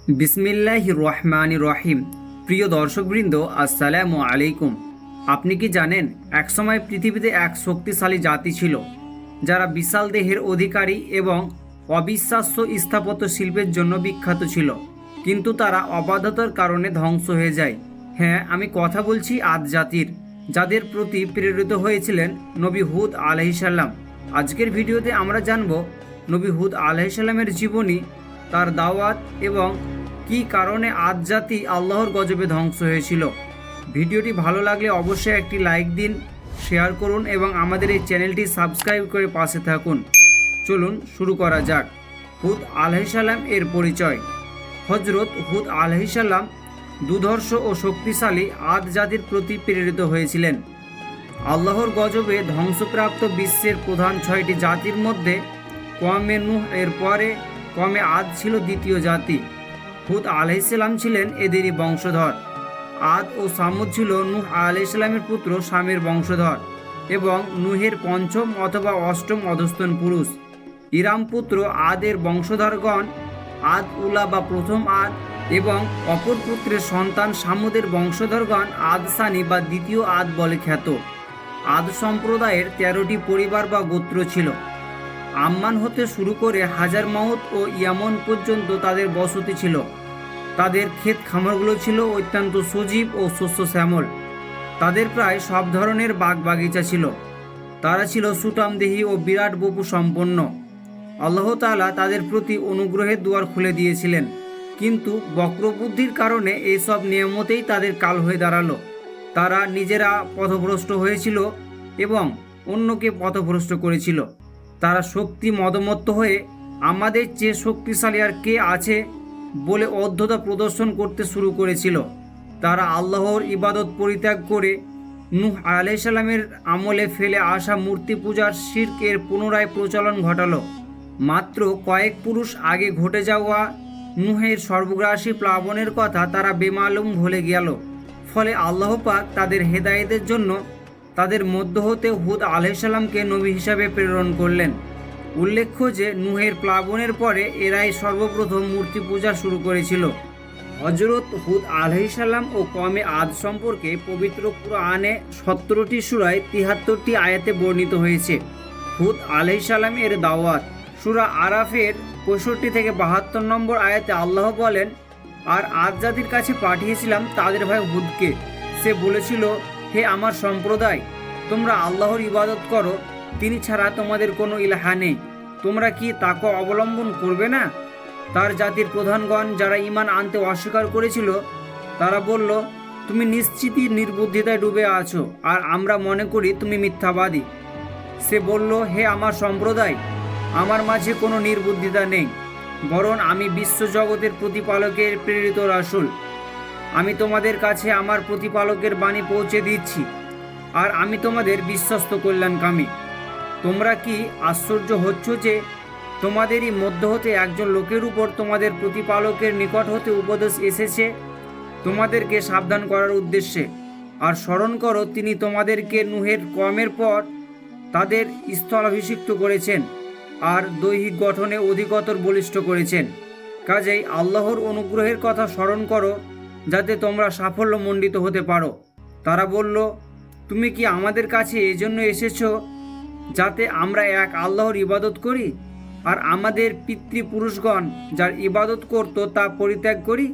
বিসমিল্লাহির রহমানির রহিম। প্রিয় দর্শকবৃন্দ, আসসালামু আলাইকুম। আপনি কি জানেন একসময় পৃথিবীতে এক শক্তিশালী জাতি ছিল যারা বিশাল দেহের অধিকারী এবং অবিশ্বাস্য স্থাপত্য শিল্পের জন্য বিখ্যাত ছিল, কিন্তু তারা অবাধ্যতার কারণে ধ্বংস হয়ে যায়। হ্যাঁ, আমি কথা বলছি আদ জাতির, যাদের প্রতি প্রেরিত হয়েছিলেন নবী হুদ আলাইহিসসালাম। আজকের ভিডিওতে আমরা জানব নবী হুদ আলাইহিসসালামের জীবনী, তার দাওয়াত এবং কী কারণে আদ জাতি আল্লাহর গজবে ধ্বংস হয়েছিল। ভিডিওটি ভালো লাগলে অবশ্যই একটি লাইক দিন, শেয়ার করুন এবং আমাদের এই চ্যানেলটি সাবস্ক্রাইব করে পাশে থাকুন। চলুন শুরু করা যাক। হুদ আলাইহিসসালাম এর পরিচয়। হজরত হুদ আলাইহিসসালাম দুর্ধর্ষ ও শক্তিশালী আদ জাতির প্রতি প্রেরিত হয়েছিলেন। আল্লাহর গজবে ধ্বংসপ্রাপ্ত বিশ্বের প্রধান 6টি জাতির মধ্যে কওমে নূহ এর পরে কওমে আদ ছিল দ্বিতীয় জাতি। হুদ আলাইহিসসালাম ছিলেন এদেরই বংশধর। আদ ও সামুদ ছিল নূহ আলাইহিসসালামের পুত্র শামের বংশধর এবং নূহের পঞ্চম অথবা অষ্টম অধস্তন পুরুষ। ইরাম পুত্র আদের বংশধরগণ আদ উলা বা প্রথম আদ এবং অপর পুত্রের সন্তান সামুদের বংশধরগণ আদ সানি বা দ্বিতীয় আদ বলে খ্যাত। আদ সম্প্রদায়ের 13টি পরিবার বা গোত্র ছিল। আম্মান হতে শুরু করে হাজার মাউত ও ইয়ামন পর্যন্ত তাদের বসতি ছিল। তাদের ক্ষেত খামারগুলো ছিল অত্যন্ত সজীব ও শস্য শ্যামল। তাদের প্রায় সব ধরনের বাগ বাগিচা ছিল। তারা ছিল সুঠামদেহী ও বিরাট বপু সম্পন্ন। আল্লাহ তাআলা তাদের প্রতি অনুগ্রহের দুয়ার খুলে দিয়েছিলেন, কিন্তু বক্রবুদ্ধির কারণে এইসব নিয়ামতেই তাদের কাল হয়ে দাঁড়ালো। তারা নিজেরা পথভ্রষ্ট হয়েছিল এবং অন্যকে পথভ্রষ্ট করেছিল। তারা শক্তি মদমত্ত হয়ে আমাদের চেয়ে শক্তিশালী আর কে আছে বলে অধ্যতা প্রদর্শন করতে শুরু করেছিল। তারা আল্লাহর ইবাদত পরিত্যাগ করে নূহ আলাইহিসসালামের আমলে ফেলে আসা মূর্তি পূজার শিরকের পুনরায় প্রচলন ঘটালো। মাত্র কয়েক পুরুষ আগে ঘটে যাওয়া নূহের সর্বগ্রাসী প্লাবনের কথা তারা বেমালুম ভুলে গেল। ফলে আল্লাহ পাক তাদের হেদায়েতের জন্য তাদের মধ্য হতে হুদ আলাইহিসসালামকে নবী হিসাবে প্রেরণ করলেন। উল্লেখ্য যে নূহের প্লাবনের পরে এরাই সর্বপ্রথম মূর্তি পূজা শুরু করেছিল। হজরত হুদ আলাইহিসসালাম ও কওমে আদ সম্পর্কে পবিত্র কুরআনে 17টি সূরায় 73টি আয়াতে বর্ণিত হয়েছে। হুদ আলাইহিসসালাম এর দাওয়াত। সূরা আরাফের 65 থেকে 72 নম্বর আয়াতে আল্লাহ বলেন, আর আদ জাতির কাছে পাঠিয়েছিলাম তাদের ভাই হুদকে। সে বলেছিল, হে আমার সম্প্রদায়, তোমরা আল্লাহর ইবাদত করো, তিনি ছাড়া তোমাদের কোনো ইলাহা নেই। তোমরা কি তাকে অবলম্বন করবে না? তার জাতির প্রধানগণ যারা ঈমান আনতে অস্বীকার করেছিল, তারা বলল, তুমি নিশ্চিতই নির্বুদ্ধিতায় ডুবে আছো, আর আমরা মনে করি তুমি মিথ্যাবাদী। সে বলল, হে আমার সম্প্রদায়, আমার মাঝে কোনো নির্বুদ্ধিতা নেই, বরং আমি বিশ্বজগতের প্রতিপালকের প্রেরিত রাসূল। আমি তোমাদের কাছে আমার প্রতিপালকের বাণী পৌঁছে দিচ্ছি, আর আমি তোমাদের বিশ্বস্ত কল্যাণকামী। তোমরা কি আশ্চর্য হচ্ছ যে তোমাদেরই মধ্য হতে একজন লোকের উপর তোমাদের প্রতিপালকের নিকট হতে উপদেশ এসেছে তোমাদেরকে সাবধান করার উদ্দেশ্যে? আর স্মরণ করো, তিনি তোমাদেরকে নূহের কওমের পর তাদের স্থলাভিষিক্ত করেছেন আর দৈহিক গঠনে অধিকতর বলিষ্ঠ করেছেন। কাজেই আল্লাহর অনুগ্রহের কথা স্মরণ করো, যাতে তোমরা সাফল্যমণ্ডিত হতে পারো। তারা বলল, তুমি কি আমাদের কাছে এজন্য এসেছো যাতে আমরা এক আল্লাহর ইবাদত করি আর আমাদের পিতৃপুরুষগণ যার ইবাদত করত তা পরিত্যাগ করি?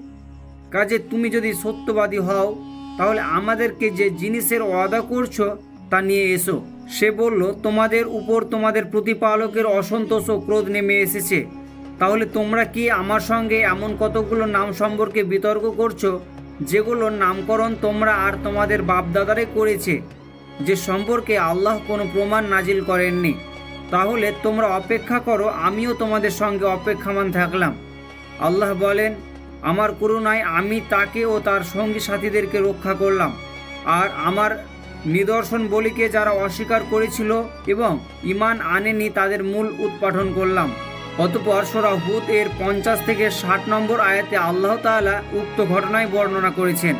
কাজে তুমি যদি সত্যবাদী হও, তাহলে আমাদেরকে যে জিনিসের ওয়াদা করছো তা নিয়ে এসো। সে বলল, তোমাদের উপর তোমাদের প্রতিপালকের অসন্তোষ ও ক্রোধ নেমে এসেছে। তাহলে তোমরা কি আমার সঙ্গে এমন কতগুলো নাম সম্পর্কে বিতর্ক করছো যেগুলোর নামকরণ তোমরা আর তোমাদের বাপদাদারে করেছে, যে সম্পর্কে আল্লাহ কোনো প্রমাণ নাজিল করেননি? তাহলে তোমরা অপেক্ষা করো, আমিও তোমাদের সঙ্গে অপেক্ষামান থাকলাম। আল্লাহ বলেন, আমার করুণায় আমি তাকে ও তার সঙ্গী সাথীদেরকে রক্ষা করলাম, আর আমার নিদর্শন বলিকে যারা অস্বীকার করেছিল এবং ঈমান আনেনি তাদের মূল উৎপাটন করলাম। অতঃপর সূরা হুদ এর 50 থেকে 60 নম্বর আয়াতে আল্লাহ তাআলা উক্ত ঘটনায় বর্ণনা করেছেন।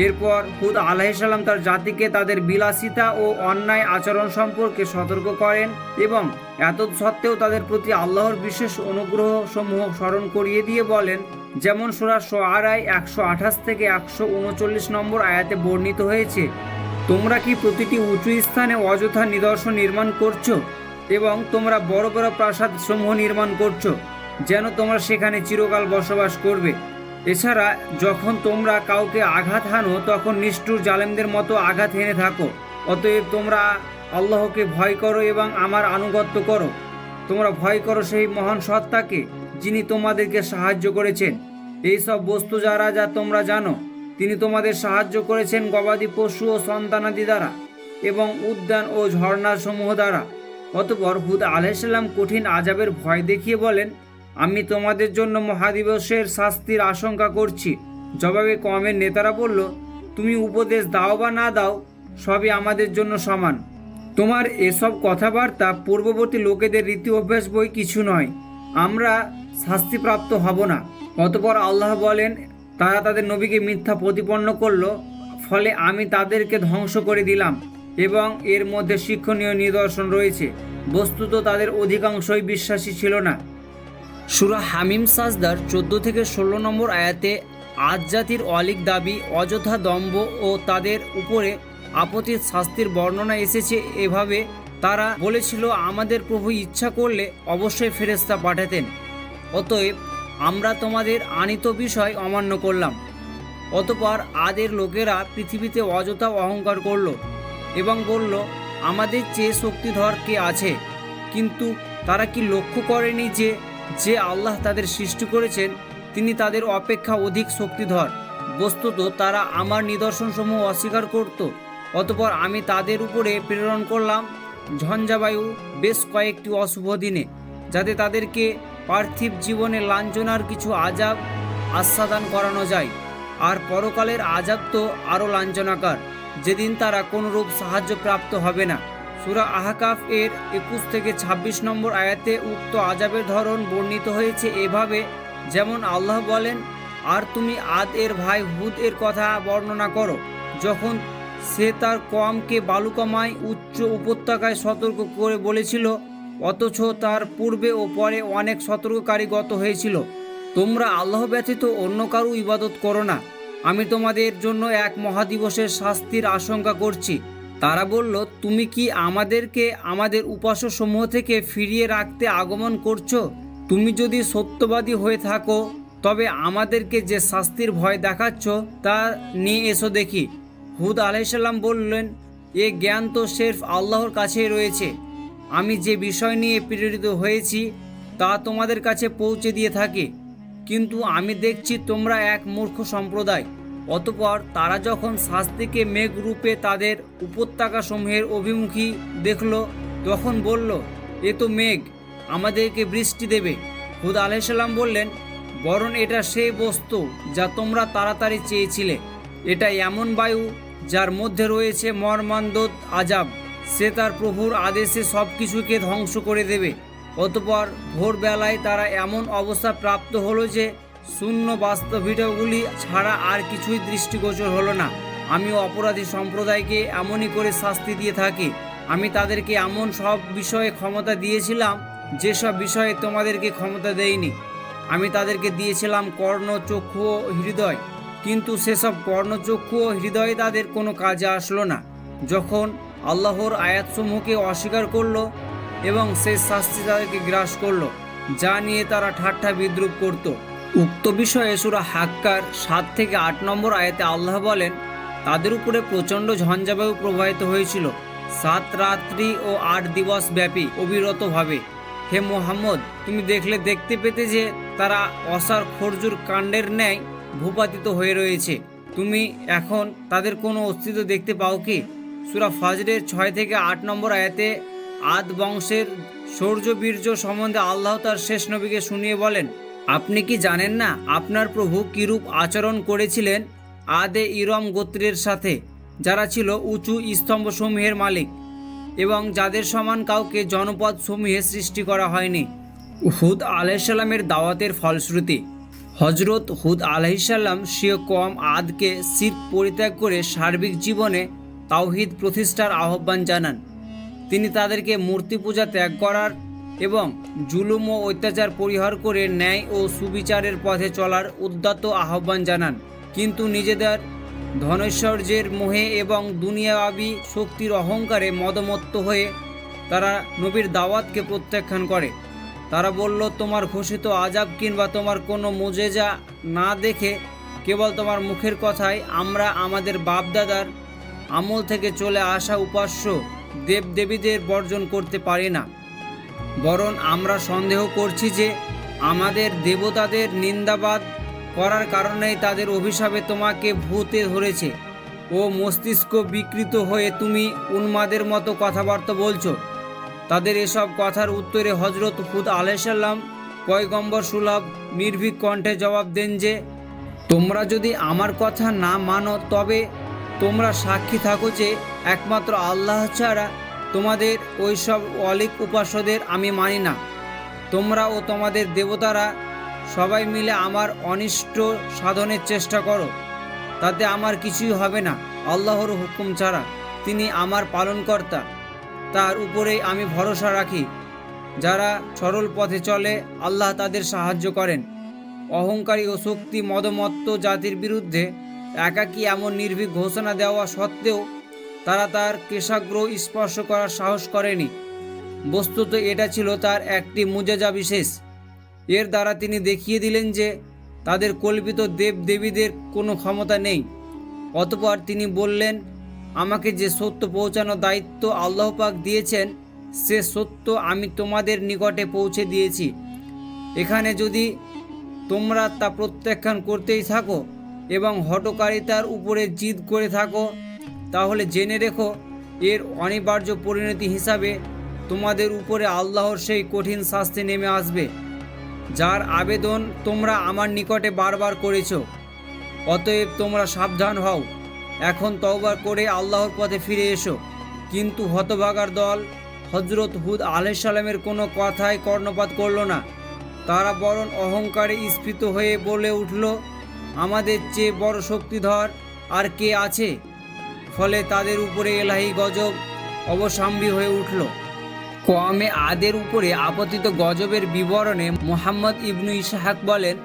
এরপর হুদ আলাইহিসসালাম তার জাতিকে তাদের বিলাসিতা ও অন্যায় আচরণ সম্পর্কে সতর্ক করেন এবং এত সত্ত্বেও তাদের প্রতি আল্লাহর বিশেষ অনুগ্রহ সমূহ স্মরণ করিয়ে দিয়ে বলেন, যেমন সূরা শুআরায় 128 থেকে 139 নম্বর আয়াতে বর্ণিত হয়েছে, তোমরা কি প্রতিটি উঁচু স্থানে অযথা নিদর্শন নির্মাণ করছো এবং তোমরা বড় বড় প্রাসাদ সমূহ নির্মাণ করছো যেন তোমরা সেখানে চিরকাল বসবাস করবে। এছাড়া যখন তোমরা কাউকে আঘাত হানো তখন নিষ্ঠুর জালেমদের মতো আঘাত হেনে থাকো। অতএব তোমরা আল্লাহকে ভয় করো এবং আমার আনুগত্য করো। তোমরা ভয় করো সেই মহান সত্তাকে যিনি তোমাদেরকে সাহায্য করেছেন। এই সব বস্তু যা তোমরা জানো, তিনি তোমাদের সাহায্য করেছেন গবাদি পশু ও সন্তানাদি দ্বারা এবং উদ্যান ও ঝর্ণা সমূহ দ্বারা। অতঃপর হুদ আলাইহিসসালাম কঠিন আযাবের ভয় দেখিয়ে বলেন, আমি তোমাদের জন্য মহাদিবসের শাস্তির আশঙ্কা করছি। জবাবে কওমের নেতারা বলল, তুমি উপদেশ দাও বা না দাও, সবই আমাদের জন্য সমান। তোমার এসব কথাবার্তা পূর্ববর্তী লোকেদের রীতি অভ্যাস বই কিছু নয়, আমরা শাস্তিপ্রাপ্ত হব না। অতঃপর আল্লাহ বলেন, তারা তাদের নবীকে মিথ্যা প্রতিপন্ন করল, ফলে আমি তাদেরকে ধ্বংস করে দিলাম এবং এর মধ্যে শিক্ষণীয় নিদর্শন রয়েছে। বস্তুত তাদের অধিকাংশই বিশ্বাসী ছিল না। সূরা হামিম সাজদার 14 থেকে 16 নম্বর আয়াতে আদ জাতির অলিক দাবি, অযথা দম্ভ ও তাদের উপরে আপতিত শাস্তির বর্ণনা এসেছে এভাবে, তারা বলেছিল, আমাদের প্রভু ইচ্ছা করলে অবশ্যই ফেরেশতা পাঠাতেন, অতএব আমরা তোমাদের আনিত বিষয় অমান্য করলাম। অতঃপর আদের লোকেরা পৃথিবীতে অযথা অহংকার করল এবং বলল, আমাদের চেয়ে শক্তিধর কে আছে? কিন্তু তারা কি লক্ষ্য করেনি যে আল্লাহ তাদের সৃষ্টি করেছেন তিনি তাদের অপেক্ষা অধিক শক্তিধর? বস্তুত তারা আমার নিদর্শনসমূহ অস্বীকার করত। অতঃপর আমি তাদের উপরে প্রেরণ করলাম ঝঞ্ঝাবায়ু বেশ কয়েকটি অশুভ দিনে, যাতে তাদেরকে পার্থিব জীবনে লাঞ্ছনার কিছু আযাব আস্বাদন করানো যায়। আর পরকালের আযাব তো আরও লাঞ্ছনাকার, যেদিন তারা কোনরূপ সাহায্য প্রাপ্ত হবে না। সূরা আহকাফ এর 21 থেকে 26 নম্বর আয়াতে উক্ত আযাবের ধরন বর্ণিত হয়েছে এভাবে, যেমন আল্লাহ বলেন, আর তুমি আদ এর ভাই হুদ এর কথা বর্ণনা করো, যখন সে তার কওমকে বালুকাময় উচ্চ উপত্যকায় সতর্ক করে বলেছিল, অথচ তার পূর্বে ও পরে অনেক সতর্ককারী গত হয়েছিল। তোমরা আল্লাহ ব্যতীত অন্য কারো ইবাদত করো না, আমি তোমাদের জন্য এক মহাদিবসের শাস্তির আশঙ্কা করছি। তারা বলল, তুমি কি আমাদেরকে আমাদের উপাস্য সমূহ থেকে ফিরিয়ে রাখতে আগমন করছো? তুমি যদি সত্যবাদী হয়ে থাকো তবে আমাদেরকে যে শাস্তির ভয় দেখাচ্ছ তা নিয়ে এসো দেখি। হুদ আলাইহিসসালাম বললেন, এ জ্ঞান তো সির্ফ আল্লাহর কাছেই রয়েছে। আমি যে বিষয় নিয়ে প্রেরিত হয়েছি তা তোমাদের কাছে পৌঁছে দিয়ে থাকি, কিন্তু আমি দেখছি তোমরা এক মূর্খ সম্প্রদায়। অতঃপর তারা যখন শাস্তিকে মেঘ রূপে তাদের উপত্যকা সমূহের অভিমুখী দেখল, তখন বলল, এ তো মেঘ, আমাদেরকে বৃষ্টি দেবে। হুদ আলাইহিসসালাম বললেন, বরং এটা সেই বস্তু যা তোমরা তাড়াতাড়ি চেয়েছিলে। এটা এমন বায়ু যার মধ্যে রয়েছে মর্মান্তিক আযাব, সে তার প্রভুর আদেশে সব কিছুকে ধ্বংস করে দেবে। অতঃপর ভোরবেলায় তারা এমন অবস্থা প্রাপ্ত হলো যে শূন্য বাস্তবিকতাগুলি ছাড়া আর কিছুই দৃষ্টিগোচর হলো না। আমি অপরাধী সম্প্রদায়কে এমনই করে শাস্তি দিয়ে থাকি। আমি তাদেরকে এমন সব বিষয়ে ক্ষমতা দিয়েছিলাম যেসব বিষয়ে তোমাদেরকে ক্ষমতা দেইনি। আমি তাদেরকে দিয়েছিলাম কর্ণ, চক্ষু ও হৃদয়, কিন্তু সেসব কর্ণ, চক্ষু ও হৃদয় তাদের কোনো কাজে আসলো না যখন আল্লাহর আয়াতসমূহকে অস্বীকার করলো এবং সেই শাস্তি তাদেরকে গ্রাস করলো যা নিয়ে তারা ঠাট্টা বিদ্রুপ করত। উক্ত বিষয়ে সূরা হাক্কার 7 থেকে 8 নম্বর আয়াতে আল্লাহ বলেন, তাদের উপরে প্রচণ্ড ঝঞ্ঝাবায়ু প্রবাহিত হয়েছিল 7 রাত্রি ও 8 দিবস ব্যাপী অবিরতভাবে। হে মুহাম্মদ, তুমি দেখতে পেতে যে তারা অসার খরজুর কাণ্ডের ন্যায় ভূপাতিত হয়ে রয়েছে। তুমি এখন তাদের কোনো অস্তিত্ব দেখতে পাও কি? সূরা ফাজরের 6 থেকে 8 নম্বর আয়াতে আদ বংশের শৌর্য বীর্য সম্বন্ধে আল্লাহ তার শেষ নবীকে শুনিয়ে বলেন, আপনি কি জানেন না আপনার প্রভু কিরূপ আচরণ করেছিলেন আদে ইরম গোত্রের সাথে, যারা ছিল উঁচু স্তম্ভসমূহের মালিক এবং যাদের সমান কাউকে জনপদ সমূহে সৃষ্টি করা হয়নি। হুদ আলাইহিসসালামের দাওয়াতের ফলশ্রুতি। হজরত হুদ আলাইহিসসালাম স্বীয় কওম আদকে শিরক পরিত্যাগ করে সার্বিক জীবনে তাওহীদ প্রতিষ্ঠার আহ্বান জানান। তিনি তাদেরকে মূর্তি পূজা ত্যাগ করার এবং জুলুম ও অত্যাচার পরিহার করে ন্যায় ও সুবিচারের পথে চলার উদ্যত আহ্বান জানান। কিন্তু নিজেদের ধনৈশ্বর্যের মোহে এবং দুনিয়াবী শক্তির অহংকারে মদমত্ত হয়ে তারা নবীর দাওয়াতকে প্রত্যাখ্যান করে। তারা বলল, তোমার ঘোষিত আযাব কিংবা তোমার কোনো মুজেজা না দেখে কেবল তোমার মুখের কথায় আমরা আমাদের বাপদাদার আমল থেকে চলে আসা উপাস্য দেবদেবীদের বর্জন করতে পারি না, বরং আমরা সন্দেহ করছি যে আমাদের দেবতাদের নিন্দাবাদ করার কারণেই তাদের অভিশাপে তোমাকে ভূতে ধরেছে ও মস্তিষ্ক বিকৃত হয়ে তুমি উন্মাদের মতো কথাবার্তা বলছো। তাদের এসব কথার উত্তরে হজরত হুদ আলাইহিসসালাম পয়গম্বর সুলভ নির্ভীক কণ্ঠে জবাব দেন যে, তোমরা যদি আমার কথা না মানো তবে তোমরা সাক্ষী থাকো যে একমাত্র আল্লাহ ছাড়া তোমাদের ওইসব অলিক উপাস্যদের আমি মানি না। তোমরা ও তোমাদের দেবতারা সবাই মিলে আমার অনিষ্ট সাধনের চেষ্টা করো, তাতে আমার কিছুই হবে না আল্লাহর হুকুম ছাড়া। তিনি আমার পালনকর্তা, তার উপরেই আমি ভরসা রাখি। যারা সরল পথে চলে আল্লাহ তাদের সাহায্য করেন। অহংকারী ও শক্তি মদমত্ত জাতির বিরুদ্ধে একাকী এমন নির্ভীক ঘোষণা দেওয়া সত্ত্বেও তারা তার কেশাগ্র স্পর্শ করার সাহস করেনি। বস্তুত এটা ছিল তার একটি মুজেজা বিশেষ। এর দ্বারা তিনি দেখিয়ে দিলেন যে তাদের কল্পিত দেব দেবীদের কোনো ক্ষমতা নেই। অতঃপর তিনি বললেন, আমাকে যে সত্য পৌঁছানোর দায়িত্ব আল্লাহ পাক দিয়েছেন সে সত্য আমি তোমাদের নিকটে পৌঁছে দিয়েছি। এখানে যদি তোমরা তা প্রত্যাখ্যান করতেই থাকো এবং হঠকারিতার উপরে জিদ করে থাকো তাহলে জেনে রেখো এর অনিবার্য পরিণতি হিসাবে তোমাদের উপরে আল্লাহর সেই কঠিন শাস্তি নেমে আসবে যার আবেদন তোমরা আমার নিকটে বারবার করেছো। অতএব তোমরা সাবধান হও, এখন তওবা করে আল্লাহর পথে ফিরে এসো। কিন্তু হতভাগার দল হজরত হুদ আলাইহিসসালামের কোনো কথায় কর্ণপাত করল না। তারা বরং অহংকারে স্ফীত হয়ে বলে উঠল, আমাদের চেয়ে বড় শক্তিধর আর কে আছে? ফলে তাদের উপরে এলাহি গজব অবসাম্বী হয়ে উঠল। কওমে আদের উপরে আপতিত গজবের বিবরণে মুহাম্মদ ইবনু ইসহাক বলেন,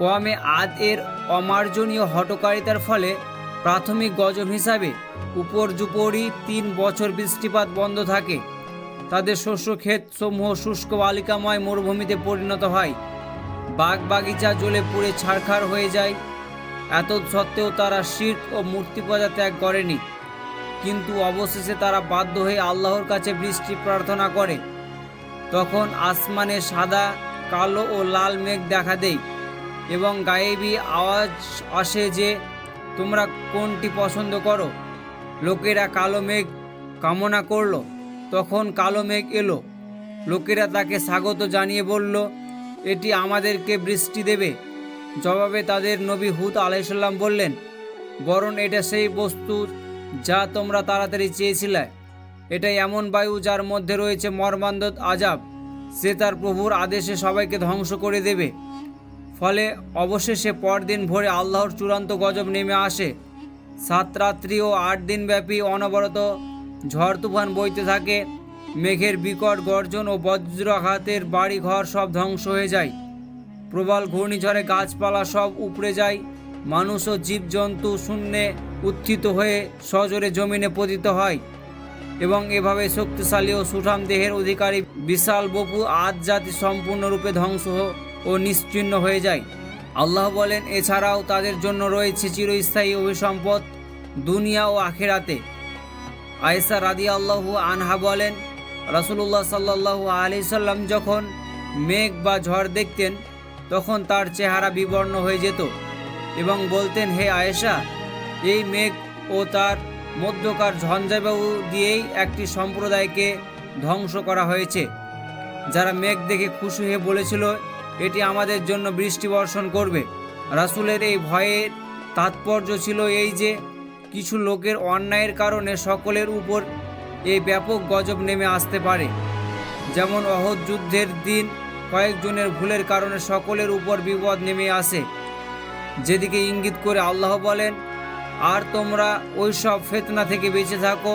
কওমে আদ এর অমার্জনীয় হঠকারিতার ফলে প্রাথমিক গজব হিসাবে উপর্যুপরি 3 বছর বৃষ্টিপাত বন্ধ থাকে। তাদের শস্য ক্ষেত সমূহ শুষ্ক বালিকাময় মরুভূমিতে পরিণত হয়, বাগ বাগিচা জ্বলে পুড়ে ছারখার হয়ে যায়। এত সত্ত্বেও তারা শিরক ও মূর্তি পূজা ত্যাগ করেনি। কিন্তু অবশেষে তারা বাধ্য হয়ে আল্লাহর কাছে বৃষ্টি প্রার্থনা করে। তখন আসমানে সাদা, কালো ও লাল মেঘ দেখা দেয় এবং গায়েবী আওয়াজ আসে যে তোমরা কোনটি পছন্দ করো। লোকেরা কালো মেঘ কামনা করল, তখন কালো মেঘ এলো। লোকেরা তাকে স্বাগত জানিয়ে বলল, এটি আমাদেরকে বৃষ্টি দেবে। জবাবে তাদের নবী হুদ আলাইহিসসালাম বললেন, বরং এটা সেই বস্তু যা তোমরা তাড়াতাড়ি চেয়েছিলে। এটা এমন বায়ু যার মধ্যে রয়েছে মর্মান্তিক আযাব। সে তার প্রভুর আদেশে সবাইকে ধ্বংস করে দেবে। ফলে অবশেষে পরদিন ভোরে আল্লাহর চূড়ান্ত গজব নেমে আসে। 7 রাত্রি ও 8 দিন ব্যাপী অনবরত ঝড় তুফান বইতে থাকে। মেঘের বিকট গর্জন ও বজ্রাঘাতের বাড়ি ঘর সব ধ্বংস হয়ে যায়। প্রবল ঘূর্ণিঝড়ে গাছপালা সব উপড়ে যায়। মানুষ ও জীবজন্তু শূন্যে উত্থিত হয়ে সজোরে জমিনে পতিত হয় এবং এভাবে শক্তিশালী ও সুঠাম দেহের অধিকারী বিশাল বপু আদ জাতি সম্পূর্ণরূপে ধ্বংস ও নিশ্চিহ্ন হয়ে যায়। আল্লাহ বলেন, এছাড়াও তাদের জন্য রয়েছে চিরস্থায়ী অভিসম্পদ দুনিয়া ও আখিরাতে। আয়েশা রাদিয়াল্লাহু আনহা বলেন, রাসূলুল্লাহ সাল্লাল্লাহু আলাইহি সাল্লাম যখন মেঘ বা ঝড় দেখতেন তখন তার চেহারা বিবর্ণ হয়ে যেত এবং বলতেন, হে আয়েশা, এই মেঘ ও তার মধ্যকার ঝঞ্ঝাবায়ু দিয়েই একটি সম্প্রদায়কে ধ্বংস করা হয়েছে, যারা মেঘ দেখে খুশি হয়ে বলেছিল এটি আমাদের জন্য বৃষ্টি বর্ষণ করবে। রাসূলের এই ভয়ের তাৎপর্য ছিল এই যে কিছু লোকের অন্যায়ের কারণে সকলের উপর এই ব্যাপক গজব নেমে আসতে পারে। যেমন অহদ যুদ্ধের দিন কয়েকজনের ভুলের কারণে সকলের উপর বিপদ নেমে আসে। যেদিকে ইঙ্গিত করে আল্লাহ বলেন, আর তোমরা ওই সব ফিতনা থেকে বেঁচে থাকো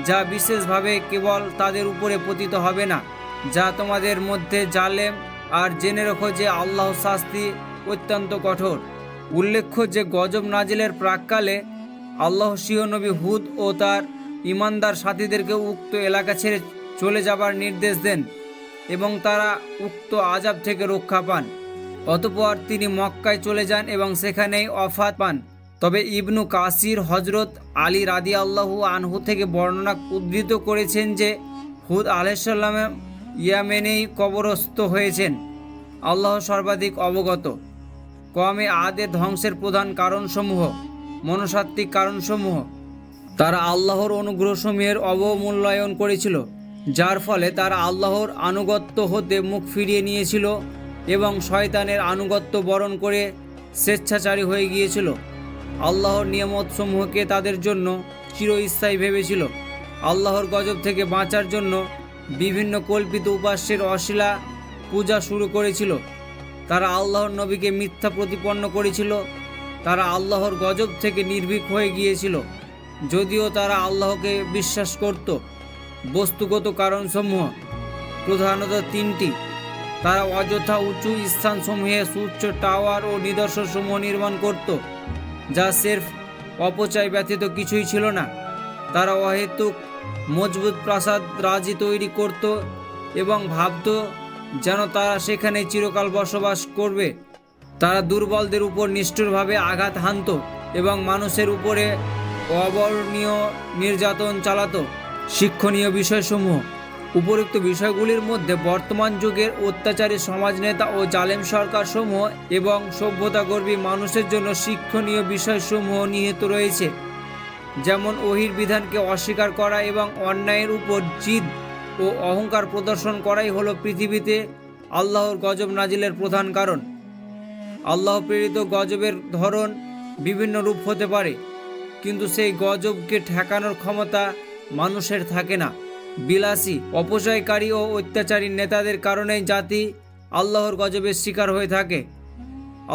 যা বিশেষভাবে কেবল তাদের উপরে পতিত হবে না যা তোমাদের মধ্যে জালেম, আর জেনে রাখো যে আল্লাহ শাস্তি অত্যন্ত কঠোর। উল্লেখ্য যে গজব নাজিলের প্রাককালে আল্লাহ স্বীয় নবী হুদ ও তার ইমানদার সাথীদেরকে উক্ত এলাকা ছেড়ে চলে যাবার নির্দেশ দেন এবং তারা উক্ত আযাব থেকে রক্ষা পান। অতঃপর তিনি মক্কায় চলে যান এবং সেখানেই ওফাত পান। তবে ইবনু কাসির হজরত আলী রাদিয়াল্লাহু আনহু থেকে বর্ণনা উদ্ধৃত করেছেন যে হুদ আলাইহিসসালাম ইয়ামেনেই কবরস্থ হয়েছেন। আল্লাহ সর্বাধিক অবগত। কওমে আদের ধ্বংসের প্রধান কারণসমূহ। মনস্তাত্ত্বিক কারণসমূহ: তারা আল্লাহর অনুগ্রহসমূহের অবমূল্যায়ন করেছিল, যার ফলে তারা আল্লাহর আনুগত্য হতে মুখ ফিরিয়ে নিয়েছিল এবং শয়তানের আনুগত্য বরণ করে স্বেচ্ছাচারী হয়ে গিয়েছিল। আল্লাহর নিয়ামতসমূহকে তাদের জন্য চিরস্থায়ী ভেবেছিল। আল্লাহর গজব থেকে বাঁচার জন্য বিভিন্ন কল্পিত উপাস্যের অশিলা পূজা শুরু করেছিল। তারা আল্লাহর নবীকে মিথ্যা প্রতিপন্ন করেছিল। তারা আল্লাহর গজব থেকে নির্ভীক হয়ে গিয়েছিল, যদিও তারা আল্লাহকে বিশ্বাস করত। বস্তুগত কারণসমূহ প্রধানত তিনটি: তারা অযথা উঁচু স্থানসমূহে সুউচ্চ টাওয়ার ও নিদর্শনসমূহ নির্মাণ করত, যা সির্ফ অপচয় ব্যতীত কিছুই ছিল না। তারা অহেতুক মজবুত প্রাসাদ রাজি তৈরি করত এবং ভাবত যেন তারা সেখানে চিরকাল বসবাস করবে। তারা দুর্বলদের উপর নিষ্ঠুরভাবে আঘাত হানত এবং মানুষের উপরে অবর্ণনীয় নির্যাতন চালাত। শিক্ষণীয় বিষয়সমূহ: উপরোক্ত বিষয়গুলির মধ্যে বর্তমান যুগের অত্যাচারী সমাজনেতা ও জালেম সরকারসমূহ এবং সভ্যতাগর্বী মানুষের জন্য শিক্ষণীয় বিষয়সমূহ নিহিত রয়েছে। যেমন ওহীর বিধানকে অস্বীকার করা এবং অন্যায়ের উপর জিদ ও অহংকার প্রদর্শন করাই হলো পৃথিবীতে আল্লাহর গজব নাজিলের প্রধান কারণ। আল্লাহ প্রেরিত গজবের ধরন বিভিন্ন রূপ হতে পারে, কিন্তু সেই গজবকে ঠেকানোর ক্ষমতা মানুষের থাকে না। বিলাসী, অপচয়কারী ও অত্যাচারী নেতাদের কারণেই জাতি আল্লাহর গজবের শিকার হয়ে থাকে।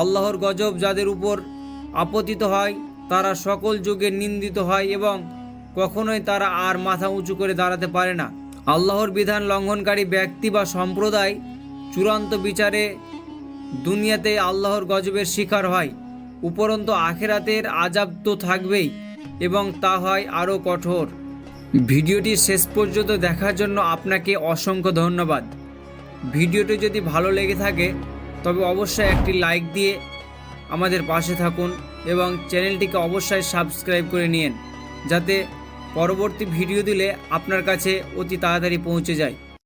আল্লাহর গজব যাদের উপর আপতিত হয় তারা সকল যুগে নিন্দিত হয় এবং কখনোই তারা আর মাথা উঁচু করে দাঁড়াতে পারে না। আল্লাহর বিধান লঙ্ঘনকারী ব্যক্তি বা সম্প্রদায় চূড়ান্ত বিচারে দুনিয়াতে আল্লাহর গজবের শিকার হয়, উপরন্তু আখিরাতের আযাব তো থাকবেই এবং তা হয় আরও কঠোর। ভিডিওটি শেষ পর্যন্ত দেখার জন্য আপনাকে অসংখ্য ধন্যবাদ। ভিডিওটি যদি ভালো লেগে থাকে তবে অবশ্যই একটি লাইক দিয়ে আমাদের পাশে থাকুন এবং চ্যানেলটিকে অবশ্যই সাবস্ক্রাইব করে নিন, যাতে পরবর্তী ভিডিও দিলে আপনার কাছে অতি তাড়াতাড়ি পৌঁছে যায়।